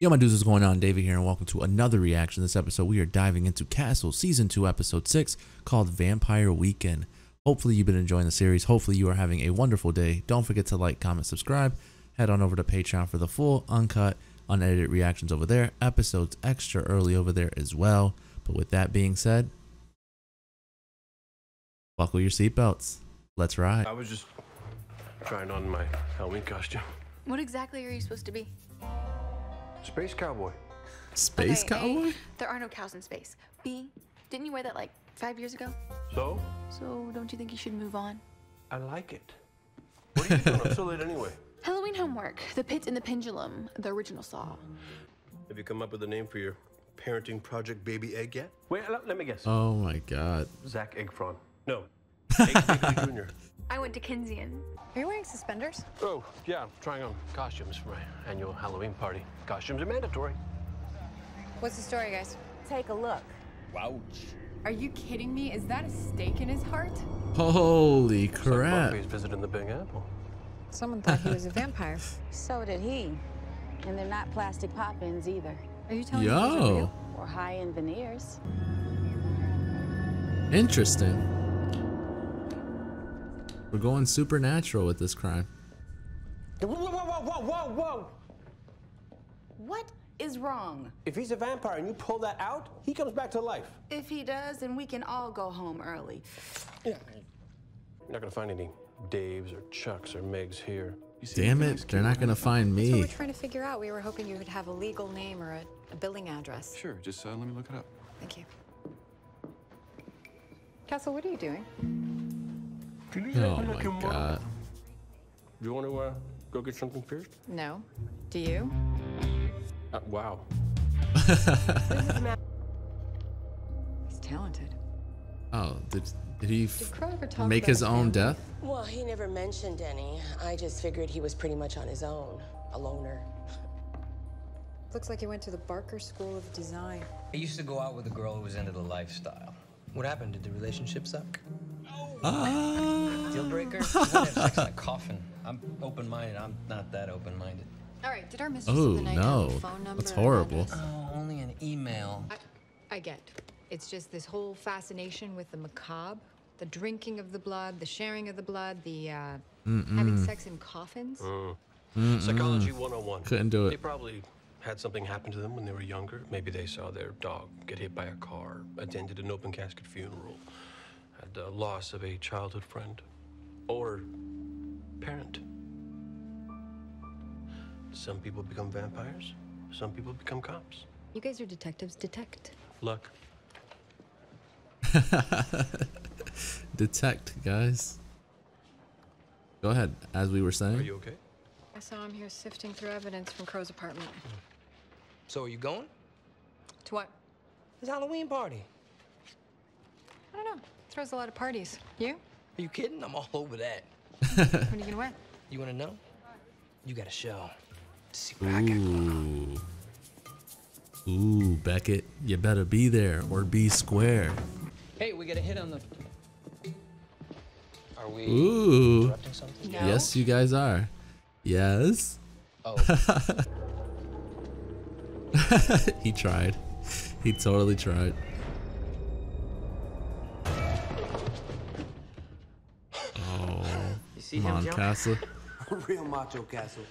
Yo, my dudes, what's going on? David here, and welcome to another reaction. This episode, we are diving into Castle Season 2, Episode 6, called Vampire Weekend. Hopefully, you've been enjoying the series. Hopefully, you are having a wonderful day. Don't forget to like, comment, subscribe. Head on over to Patreon for the full, uncut, unedited reactions over there. Episodes extra early over there as well. But with that being said, buckle your seatbelts. Let's ride. I was just trying on my Halloween costume. What exactly are you supposed to be? Space cowboy. Space Okay, cowboy? A, there are no cows in space. B, didn't you wear that like 5 years ago? So? So don't you think you should move on? I like it. What are you doing? I'm so late anyway. Halloween homework. The Pit and the Pendulum. The original Saw. Have you come up with a name for your parenting project, Baby Egg, yet? Wait, let me guess. Oh my god. Zach Eggfron. No. Egg Bigley Jr. I went to Kensian. Are you wearing suspenders? Oh, yeah, I'm trying on costumes for my annual Halloween party. Costumes are mandatory. What's the story, guys? Take a look. Ouch. Are you kidding me? Is that a stake in his heart? Holy It's like crap. Buffy's visiting the Big Apple. Someone thought he was a vampire. So did he. And they're not plastic pop-ins either. Are you telling me these are Yo. real? Or high-end veneers. Interesting. We're going supernatural with this crime. Whoa! What is wrong? If he's a vampire and you pull that out, he comes back to life. If he does, then we can all go home early. Yeah. You're not gonna find any Daves or Chucks or Megs here. Damn it, they're not gonna find That's what me. we're trying to figure out. We were hoping you would have a legal name or a billing address. Sure, just let me look it up. Thank you. Castle, what are you doing? Oh my god. Do you want to go get something first? No. Do you? Wow. He's talented. Oh, did he Did Crow ever talk make about his own family? death? Well, he never mentioned any. I just figured he was pretty much on his own, a loner. Looks like he went to the Barker School of Design. I used to go out with a girl who was into the lifestyle. What happened? Did the relationship suck? Deal breaker? You want to have sex in a coffin. I'm open-minded. I'm not that open-minded. All right, did our mistress Oh of the night have no, a phone number? that's or an horrible. address? Oh, only an email. I get. It's just this whole fascination with the macabre, the drinking of the blood, the sharing of the blood, the having sex in coffins. Psychology 101. Couldn't do They it. probably had something happen to them when they were younger. Maybe they saw their dog get hit by a car, attended an open casket funeral, had the loss of a childhood friend or parent. Some people become vampires. Some people become cops. You guys are detectives. Detect. Luck. Detect, guys. Go ahead, as we were Are saying. you okay? I saw him here sifting through evidence from Crow's apartment. So are you going? To what? It's a Halloween party. I don't know. Throws a lot of parties. You? Are you kidding? I'm all over that. What are you gonna wear? You want to know? You got a show. See what I got. Ooh, Beckett, you better be there or be square. Hey, we got a hit on the... Are we Ooh. interrupting something? No. Yes, you guys are. Yes. Oh, He tried. He totally tried. Oh, you see come him, on, Joe? Castle. Real macho Castle.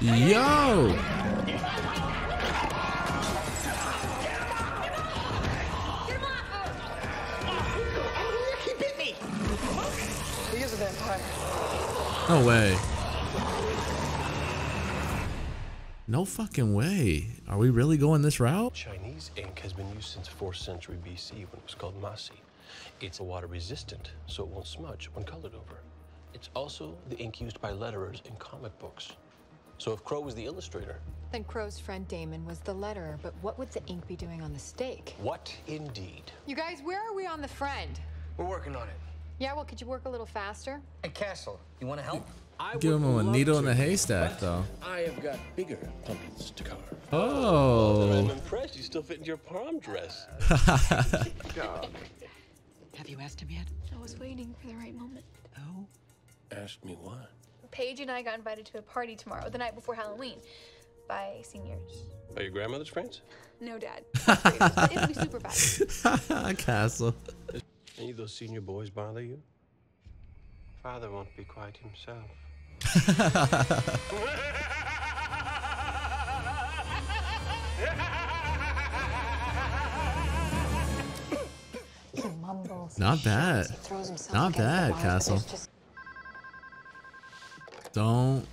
Yo! He is a vampire. No way. No fucking way. Are we really going this route? Chinese ink has been used since 4th century BC when it was called masi. It's water resistant, so it won't smudge when colored over. It's also the ink used by letterers in comic books. So if Crow was the illustrator, Then Crow's friend Damon was the letterer, but what would the ink be doing on the stake? what indeed? You guys, where are we on the friend? We're working on it. Yeah, well, could you work a little faster? Hey, Castle, you want to help? Give him a needle in a haystack, though. I have got bigger pumpkins to carve. I'm Oh. impressed you still fit into your prom dress. Have you asked him yet? I was waiting for the right moment. Ask me what? Paige and I got invited to a party tomorrow, the night before Halloween. by seniors. Are your grandmother's friends? No, Dad. But it'll be super fast. Castle. Any of those senior boys bother you? Father won't be quite himself. He mumbles. Not bad. He throws himself Not against the bad, bars, but Castle. there's just- Don't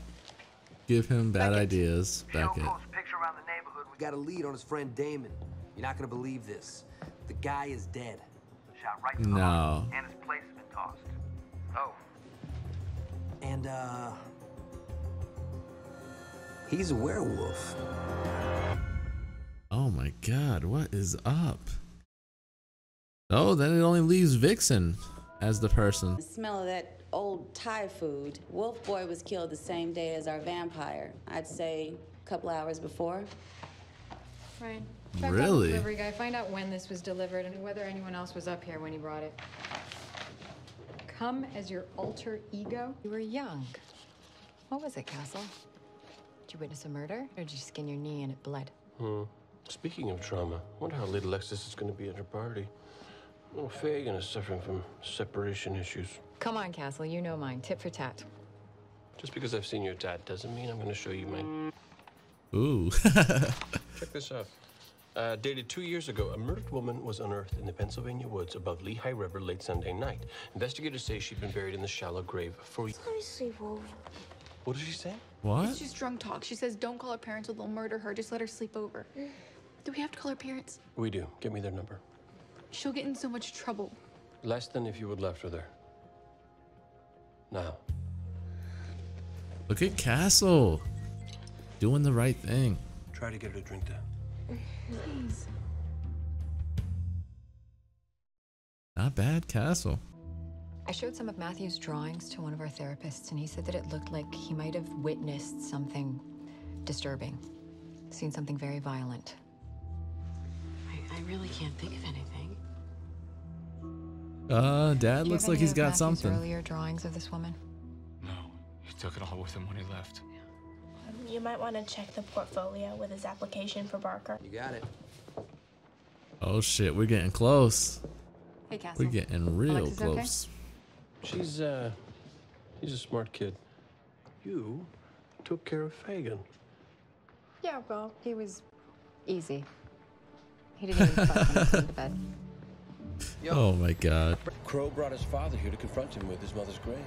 give him bad ideas, Beckett. Picture around the neighborhood. We got a lead on his friend Damon. You're not gonna believe this. The guy is dead. Shot right to the heart, No. and his place has been tossed. Oh. And he's a werewolf. Oh my god, what is up? Oh, then it only leaves Vixen as the person. The smell of that old Thai food. Wolf Boy was killed the same day as our vampire. I'd say a couple hours before. Ryan, check out the Really? delivery guy. Find out when this was delivered and whether anyone else was up here when he brought it. Come as your alter ego. You were young. What was it, Castle? Did you witness a murder, or did you skin your knee and it bled? Speaking of trauma, wonder how little Alexis is going to be at her party. Oh, Fagan is suffering from separation issues. Come on, Castle. You know mine. Tit for tat. Just because I've seen your dad doesn't mean I'm going to show you mine. Ooh. Check this out. Dated 2 years ago, a murdered woman was unearthed in the Pennsylvania woods above Lehigh River late Sunday night. Investigators say she'd been buried in the shallow grave for years. Let me sleep over. What did she say? What? It's just drunk talk. She says don't call her parents or they'll murder her. Just let her sleep over. Do we have to call her parents? We do. Give me their number. She'll get in so much trouble. Less than if you would left her there. Now. Look at Castle. Doing the right thing. Try to get her to drink that. Please. Not bad, Castle. I showed some of Matthew's drawings to one of our therapists, and he said that it looked like he might have witnessed something disturbing, seen something very violent. I really can't think of anything. Dad Do you looks have like any he's of got Matthew's something. earlier drawings of this woman? No, he took it all with him when he left. You might want to check the portfolio with his application for Barker. You got it. Oh shit, we're getting close. Hey, Castle. We're getting real Alexis okay? close. He's a smart kid. You took care of Fagan. Yeah, well, he was easy. He didn't even fuck when he cleaned the bed. Oh my god. Crow brought his father here to confront him with his mother's grave.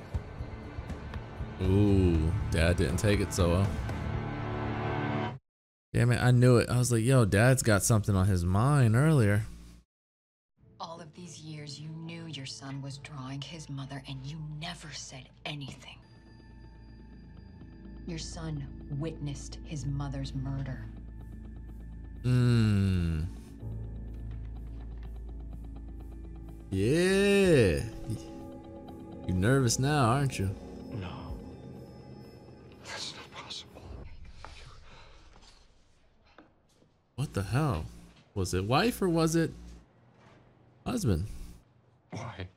Ooh, Dad didn't take it so well. Damn it, I knew it. I was like, yo, Dad's got something on his mind earlier. All of these years, you knew your son was drawing his mother, and you never said anything. Your son witnessed his mother's murder. Yeah. You nervous now, aren't you? No. That's not possible. What the hell? Was it wife or was it husband? Why?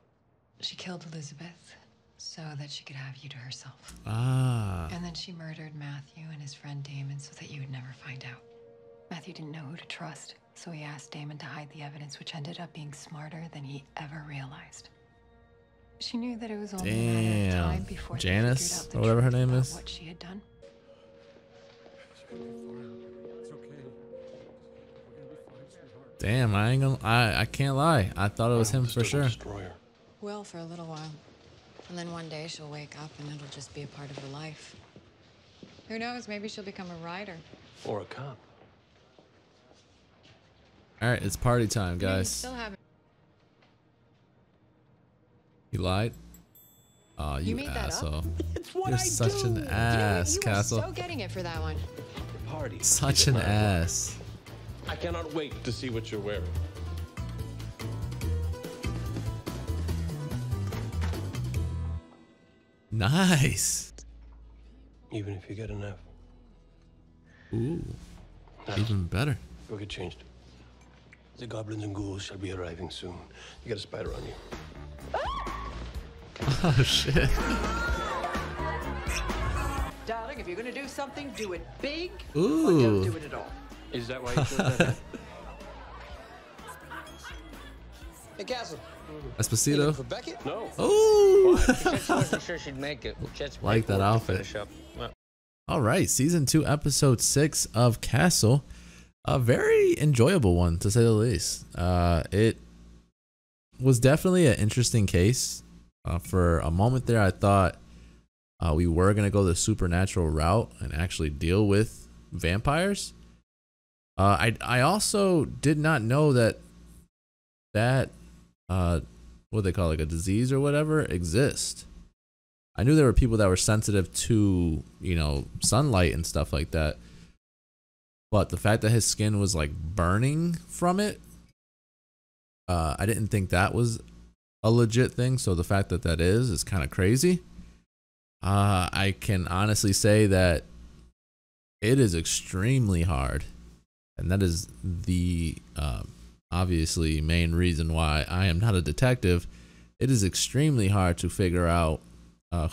She killed Elizabeth so that she could have you to herself. Ah. And then she murdered Matthew and his friend Damon so that you would never find out. Matthew didn't know who to trust, so he asked Damon to hide the evidence, which ended up being smarter than he ever realized. She knew that it was only a matter of time Damn. before Janice, she figured out the or whatever her truth name about is. what she had done. Damn, I ain't gonna. I can't lie. I thought it was him for sure. Well, for a little while. And then one day she'll wake up and it'll just be a part of her life. Who knows? Maybe she'll become a writer. Or a cop. All right, it's party time, Maybe guys. still haven't. You lied. Oh, you made that up? asshole. It's what You're I such do. an ass, you Castle. were so getting it for that one. Party. Such an ass. I cannot wait to see what you're wearing. Nice. Even if you get enough. Ooh. Even better. Go get changed. The goblins and ghouls shall be arriving soon. You got a spider on you. Oh shit. Darling, if you're gonna do something, do it big Ooh. or don't do it at all. Is that why you chose that hat? Hey, Castle. Esposito. For Beckett? No. Ooh. She said she wasn't sure she'd make it. She had some Like that paperwork to outfit. finish up. Well, All right, season 2, episode 6 of Castle. A very enjoyable one, to say the least. It was definitely an interesting case. For a moment there, I thought we were going to go the supernatural route and actually deal with vampires. I also did not know that what they call, like, a disease or whatever exists. I knew there were people that were sensitive to, you know, sunlight and stuff like that. But the fact that his skin was like burning from it, I didn't think that was a legit thing. So the fact that that is kind of crazy. I can honestly say that it is extremely hard. And that is the obviously main reason why I am not a detective. It is extremely hard to figure out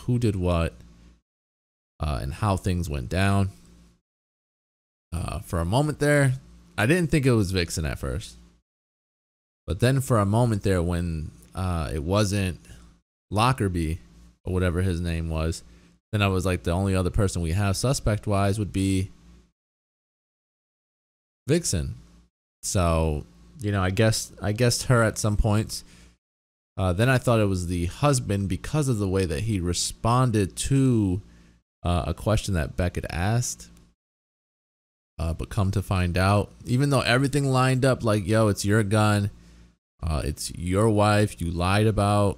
who did what and how things went down. For a moment there, I didn't think it was Vixen at first. But then for a moment there, when it wasn't Lockerbie or whatever his name was, then I was like, the only other person we have suspect wise would be Vixen. So, you know, I guessed her at some points. Then I thought it was the husband because of the way that he responded to a question that Beckett asked. But come to find out, even though everything lined up like, yo, it's your gun, it's your wife, you lied about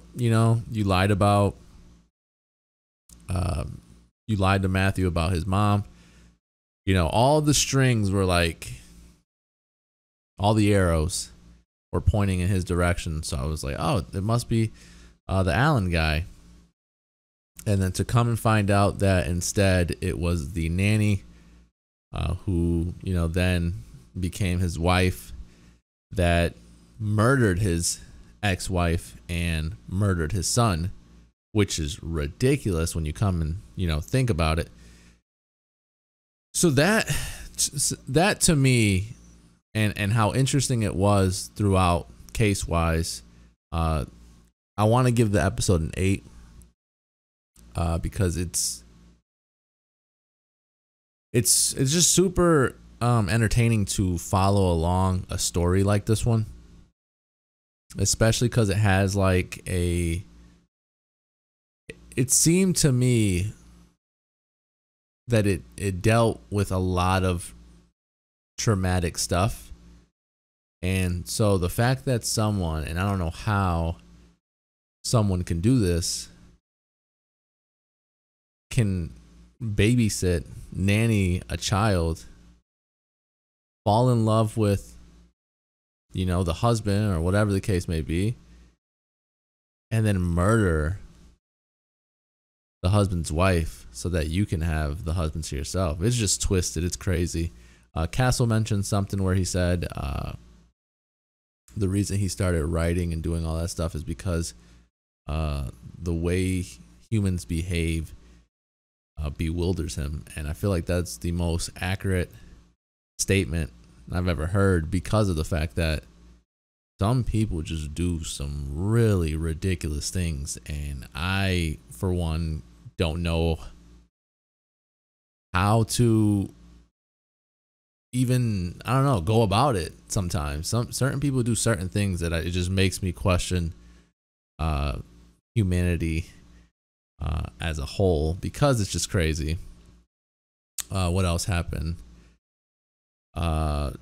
to Matthew about his mom. You know, all the strings were like, all the arrows were pointing in his direction. So I was like, oh, it must be the Allen guy. And then to come and find out that instead it was the nanny who, you know, then became his wife, that murdered his ex-wife and murdered his son, which is ridiculous when you come and, you know, think about it. So that to me, and how interesting it was throughout case-wise, I want to give the episode an 8 because it's just super entertaining to follow along a story like this one, especially because it has like it seemed to me that it dealt with a lot of traumatic stuff. And so the fact that someone, and I don't know how someone can do this, can babysit, nanny a child, fall in love with, you know, the husband or whatever the case may be, and then murder the husband's wife so that you can have the husband to yourself. It's just twisted. It's crazy. Castle mentioned something where he said the reason he started writing and doing all that stuff is because the way humans behave bewilders him. And I feel like that's the most accurate statement I've ever heard, because of the fact that some people just do some really ridiculous things, and I, for one, don't know how to even, I don't know, go about it. Sometimes certain people do certain things that it just makes me question humanity as a whole, because it's just crazy. What else happened? I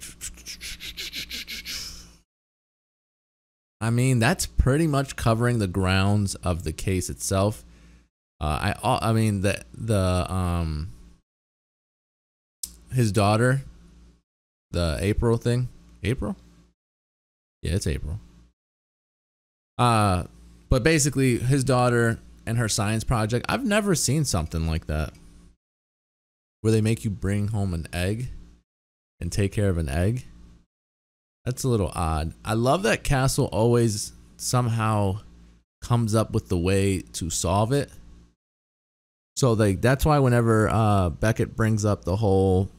mean, that's pretty much covering the grounds of the case itself. I mean his daughter, the April thing. April? Yeah, it's April. But basically his daughter and her science project, I've never seen something like that, where they make you bring home an egg and take care of an egg. That's a little odd. I love that Castle always somehow comes up with the way to solve it. So like that's why whenever Beckett brings up the whole,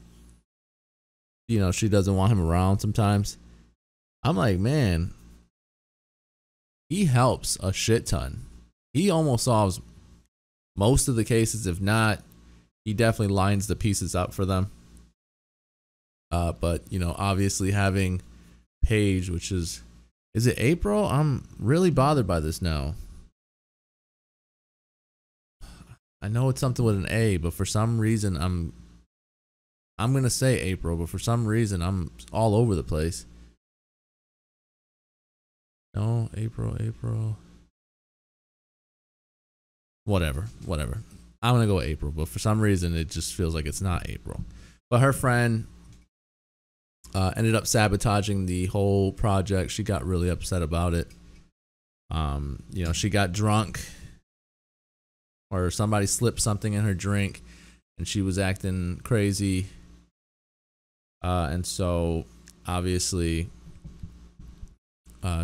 you know, she doesn't want him around sometimes, I'm like, man, he helps a shit ton. He almost solves most of the cases. If not, he definitely lines the pieces up for them. But you know, obviously having Paige, which is it April? I'm really bothered by this now. I know it's something with an A, but for some reason I'm gonna say April, but for some reason I'm all over the place. No, April. Whatever. I'm gonna go April, but for some reason it just feels like it's not April. But her friend ended up sabotaging the whole project. She got really upset about it. You know, she got drunk, or somebody slipped something in her drink, and she was acting crazy. And so obviously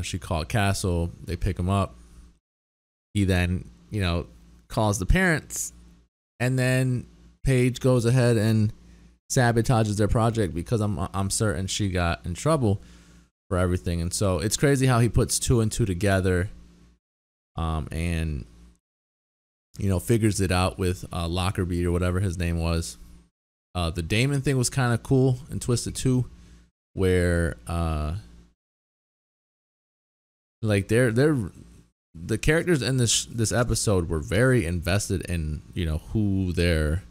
she called Castle. They pick him up. He then, you know, calls the parents, and then Paige goes ahead and sabotages their project because I'm certain she got in trouble for everything. And so it's crazy how he puts two and two together, and you know, figures it out with Lockerbie or whatever his name was. The Damon thing was kind of cool in Twisted 2, where like the characters in this episode were very invested in, you know, who their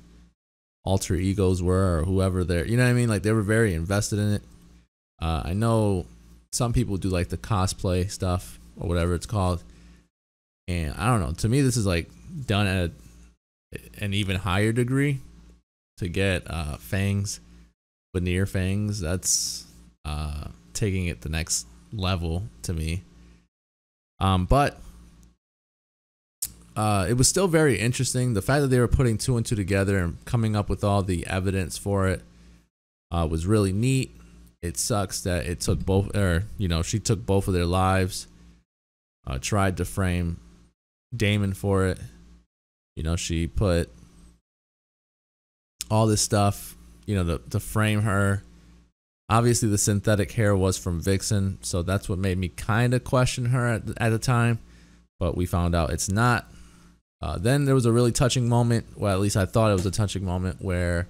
alter egos were, or whoever they're, you know what I mean? Like they were very invested in it. I know some people do like the cosplay stuff or whatever it's called, and I don't know, to me this is like done at an even higher degree to get fangs, veneer fangs. That's taking it the next level to me. But it was still very interesting. The fact that they were putting two and two together and coming up with all the evidence for it was really neat. It sucks that it took both, or you know, she took both of their lives. Tried to frame Damon for it. You know, she put all this stuff, you know, to frame her. Obviously, the synthetic hair was from Vixen, so that's what made me kind of question her at the time. But we found out it's not. Then there was a really touching moment. Well, at least I thought it was a touching moment where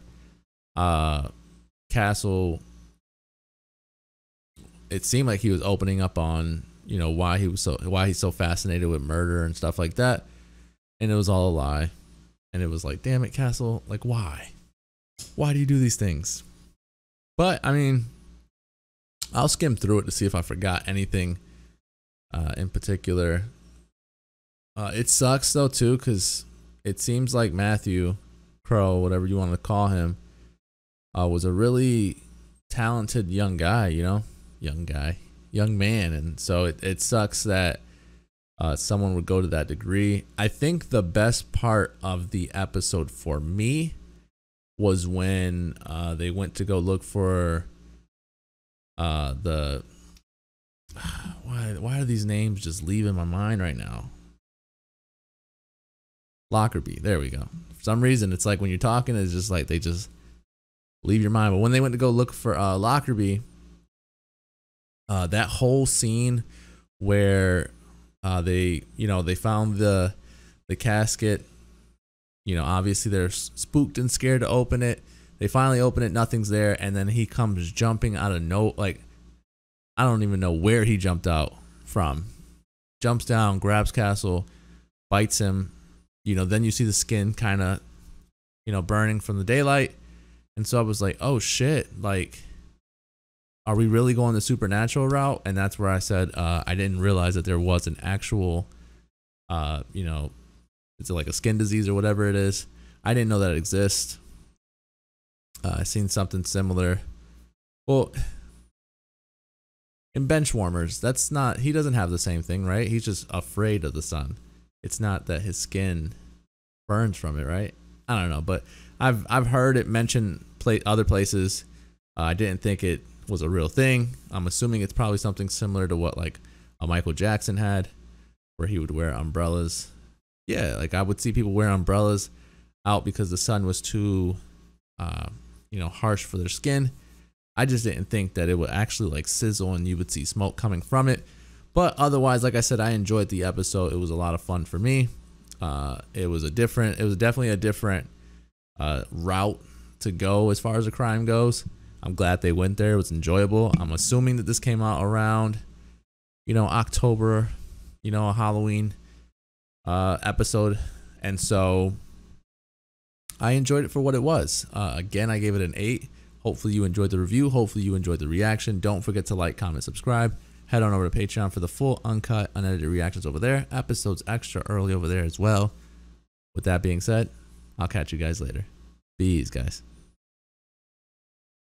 Castle, it seemed like he was opening up on, you know, why he's so fascinated with murder and stuff like that, and it was all a lie. And it was like, damn it, Castle, like why do you do these things? But I mean, I'll skim through it to see if I forgot anything in particular. It sucks though too, because it seems like Matthew Crow, whatever you want to call him, was a really talented young guy, you know, young man. And so it sucks that someone would go to that degree. I think the best part of the episode for me was when they went to go look for the why are these names just leaving my mind right now? Lockerbie, there we go. For some reason it's like when you're talking, it's just like they just leave your mind. But when they went to go look for Lockerbie, that whole scene where they found the casket, you know, obviously they're spooked and scared to open it. They finally open it, nothing's there, and then he comes jumping out of like I don't even know where he jumped out from. Jumps down, grabs Castle, bites him. You know, then you see the skin kind of, you know, burning from the daylight. And so I was like, oh shit, like, are we really going the supernatural route? And that's where I said, I didn't realize that there was an actual, you know, it's like a skin disease or whatever it is. I didn't know that it exists. I seen something similar. Well, in Benchwarmers, that's not, he doesn't have the same thing, right? He's just afraid of the sun. It's not that his skin burns from it, right? I don't know, but I've heard it mentioned other places. I didn't think it was a real thing. I'm assuming it's probably something similar to what like a Michael Jackson had, where he would wear umbrellas. Yeah, like I would see people wear umbrellas. out because the sun was too, harsh for their skin. I just didn't think that it would actually like sizzle and you would see smoke coming from it. But otherwise, like I said, I enjoyed the episode. It was a lot of fun for me. It was definitely a different route to go as far as the crime goes. I'm glad they went there. It was enjoyable. I'm assuming that this came out around, October, a Halloween episode. And so I enjoyed it for what it was. Again, I gave it an 8. Hopefully you enjoyed the review. Hopefully you enjoyed the reaction. Don't forget to like, comment, subscribe. Head on over to Patreon for the full, uncut, unedited reactions over there. Episodes extra early over there as well. With that being said, I'll catch you guys later. Peace, guys.